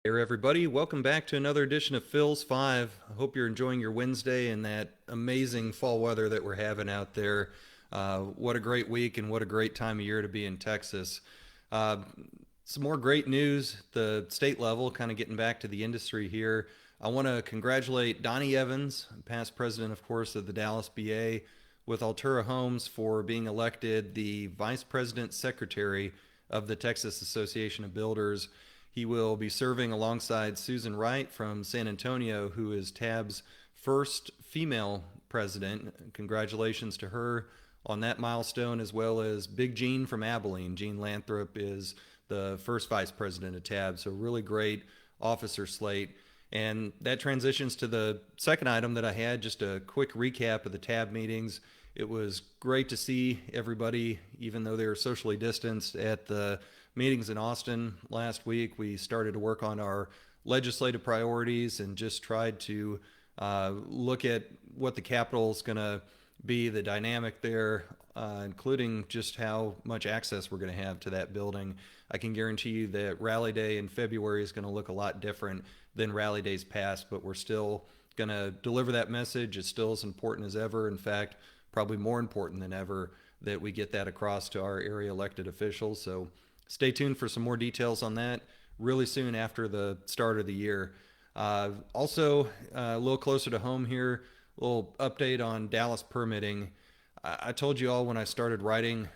Hey there, everybody. Welcome back to another edition of Phil's Five. I hope you're enjoying your Wednesday and that amazing fall weather that we're having out there. What a great week and what a great time of year to be in Texas. Uh, some more great news at the state level, kind of getting back to the industry here. I want to congratulate Donnie Evans, past president, of course, of the Dallas BA, with Altura Homes for being elected the vice president secretary of the Texas Association of Builders. He will be serving alongside Susan Wright from San Antonio, who is TAB's first female president. Congratulations to her on that milestone, as well as Big Gene from Abilene. Gene Lathrop is the first vice president of TAB, so really great officer slate. And that transitions to the second item that I had, just a quick recap of the TAB meetings. It was great to see everybody, even though they were socially distanced, at the meetings in Austin last week. We started to work on our legislative priorities and just tried to look at what the Capitol is going to be, the dynamic there, including just how much access we're going to have to that building. I can guarantee you that Rally Day in February is going to look a lot different than Rally Days past, but we're still going to deliver that message. It's still as important as ever. In fact, probably more important than ever that we get that across to our area elected officials. So stay tuned for some more details on that really soon after the start of the year. Also, a little closer to home here, a little update on Dallas permitting. I told you all when I started writing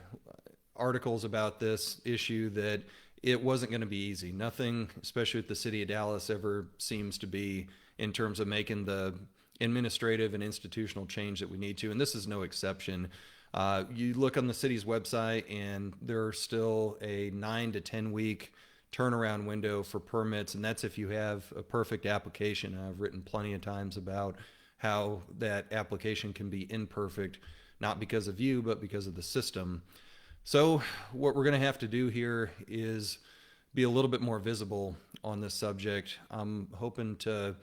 articles about this issue that it wasn't going to be easy. Nothing, especially with the city of Dallas, ever seems to be in terms of making the administrative and institutional change that we need to, and this is no exception. You look on the city's website, and there's still a 9 to 10 week turnaround window for permits, and that's if you have a perfect application. I've written plenty of times about how that application can be imperfect, not because of you, but because of the system. So, what we're going to have to do here is be a little bit more visible on this subject. I'm hoping to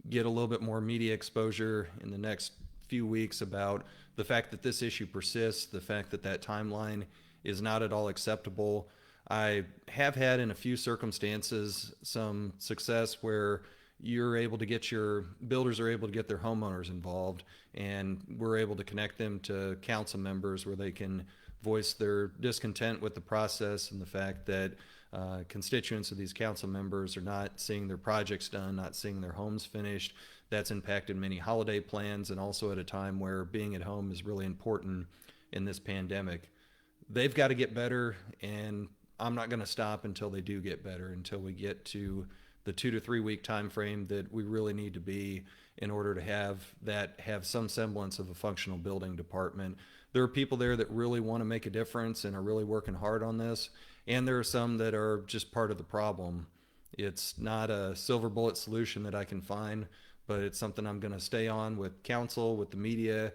get a little bit more media exposure in the next few weeks about the fact that this issue persists, the fact that that timeline is not at all acceptable. I have had in a few circumstances some success where you're able to get your builders are able to get their homeowners involved, and we're able to connect them to council members where they can voice their discontent with the process and the fact that constituents of these council members are not seeing their projects done, not seeing their homes finished. That's impacted many holiday plans, and also at a time where being at home is really important in this pandemic. They've got to get better, and I'm not going to stop until they do get better, until we get to the 2 to 3 week time frame that we really need to be in order to have some semblance of a functional building department. There are people there that really want to make a difference and are really working hard on this, and there are some that are just part of the problem. It's not a silver bullet solution that I can find, but it's something I'm going to stay on with council, with the media,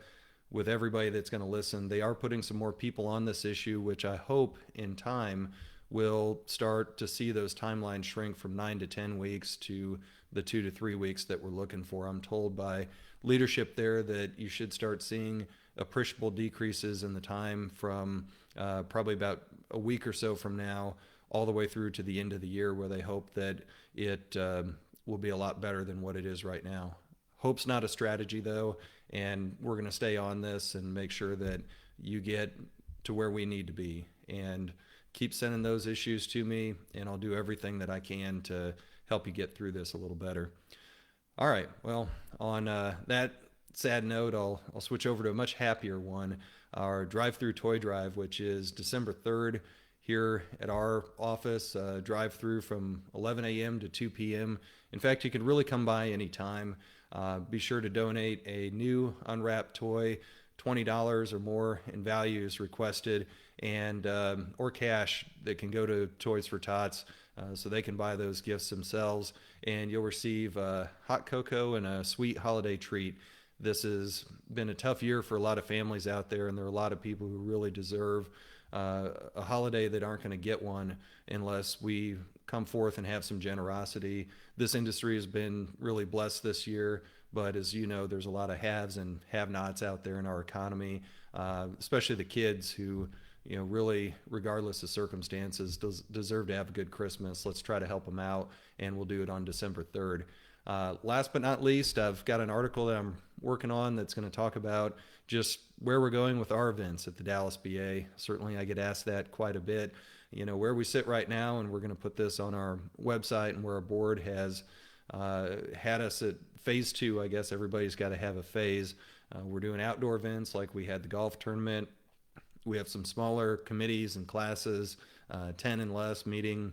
with everybody that's going to listen. They are putting some more people on this issue, which I hope in time will start to see those timelines shrink from 9 to 10 weeks to the 2 to 3 weeks that we're looking for. I'm told by leadership there that you should start seeing appreciable decreases in the time from probably about a week or so from now all the way through to the end of the year, where they hope that it will be a lot better than what it is right now. Hope's not a strategy, though, and we're going to stay on this and make sure that you get to where we need to be. And keep sending those issues to me, and I'll do everything that I can to help you get through this a little better. All right, well, on that sad note, I'll switch over to a much happier one, our Drive Thru Toy Drive, which is December 3rd here at our office, drive through from 11 a.m. to 2 p.m. In fact, you can really come by anytime. Be sure to donate a new unwrapped toy. $20 or more in value is requested, and or cash that can go to Toys for Tots, so they can buy those gifts themselves, and you'll receive hot cocoa and a sweet holiday treat. This has been a tough year for a lot of families out there, and there are a lot of people who really deserve a holiday that aren't going to get one unless we come forth and have some generosity. This industry has been really blessed this year, but as you know, there's a lot of haves and have-nots out there in our economy, especially the kids who, really, regardless of circumstances, deserve to have a good Christmas. Let's try to help them out and we'll do it on December 3rd. Last but not least, I've got an article that I'm working on that's going to talk about just where we're going with our events at the Dallas BA. Certainly, I get asked that quite a bit. Where we sit right now, and we're going to put this on our website, and where our board has had us at phase 2. I guess everybody's got to have a phase. We're doing outdoor events like we had the golf tournament. We have some smaller committees and classes, 10 and less, meeting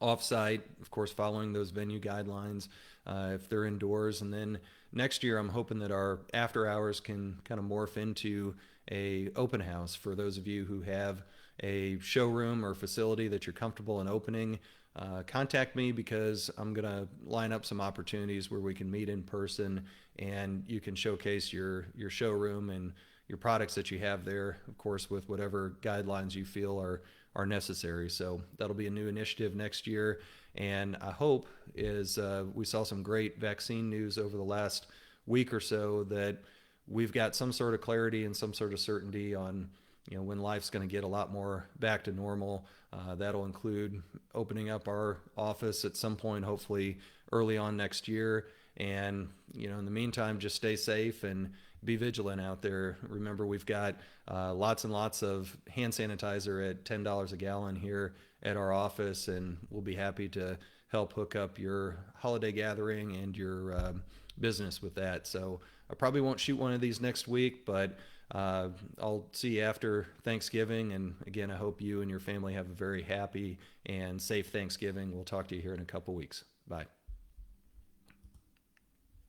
offsite, of course, following those venue guidelines if they're indoors. And then next year, I'm hoping that our after hours can kind of morph into a open house for those of you who have a showroom or facility that you're comfortable in opening. Contact me, because I'm going to line up some opportunities where we can meet in person and you can showcase your showroom and your products that you have there, of course, with whatever guidelines you feel are necessary. So that'll be a new initiative next year. And I hope is we saw some great vaccine news over the last week or so, that we've got some sort of clarity and some sort of certainty on when life's going to get a lot more back to normal. That'll include opening up our office at some point, hopefully early on next year. And, in the meantime, just stay safe and be vigilant out there. Remember, we've got lots and lots of hand sanitizer at $10 a gallon here at our office, and we'll be happy to help hook up your holiday gathering and your business with that. So I probably won't shoot one of these next week, but I'll see you after Thanksgiving. And again, I hope you and your family have a very happy and safe Thanksgiving. We'll talk to you here in a couple weeks. Bye.